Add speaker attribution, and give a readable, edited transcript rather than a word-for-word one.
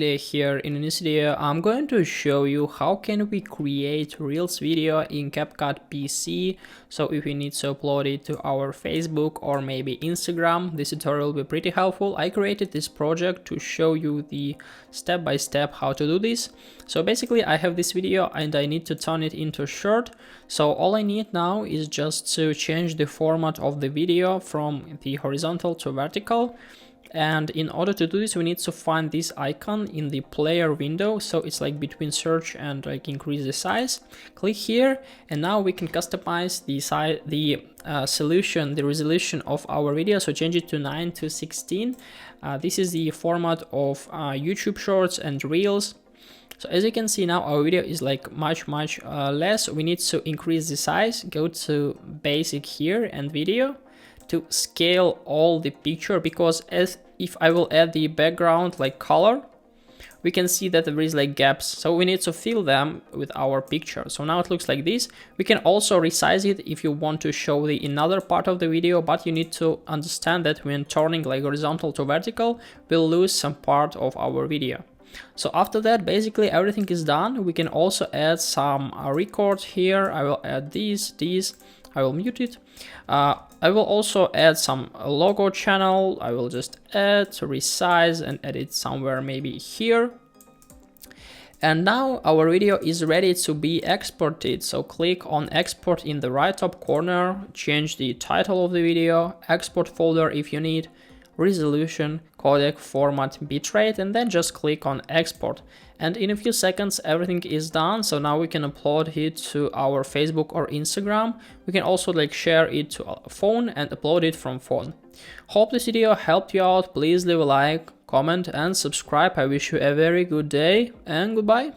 Speaker 1: Here in this video I'm going to show you how can we create Reels video in CapCut PC. So if we need to upload it to our Facebook or maybe Instagram, this tutorial will be pretty helpful. I created this project to show you the step-by-step how to do this. So basically I have this video and I need to turn it into short. So all I need now is just to change the format of the video from the horizontal to vertical. And in order to do this, we need to find this icon in the player window. So it's like between search and like increase the size. Click here, and now we can customize the size, the resolution of our video. So change it to 9:16. This is the format of YouTube Shorts and Reels. So as you can see now, our video is like much less. We need to increase the size. Go to Basic here and Video, to scale all the picture, because as if I will add the background like color, we can see that there is like gaps, so we need to fill them with our picture. So now it looks like this. We can also resize it if you want to show the another part of the video, but you need to understand that when turning like horizontal to vertical, we'll lose some part of our video. So after that, basically everything is done. We can also add some records here. I will add these, I will mute it. I will also add some logo channel. I will just add, resize and edit somewhere maybe here. And now our video is ready to be exported. So click on export in the right top corner, change the title of the video, export folder if you need, resolution, codec, format, bitrate, and then just click on export. And in a few seconds everything is done. So now we can upload it to our Facebook or Instagram. We can also like share it to a phone and upload it from phone. Hope this video helped you out. Please leave a like, comment and subscribe. I wish you a very good day and goodbye.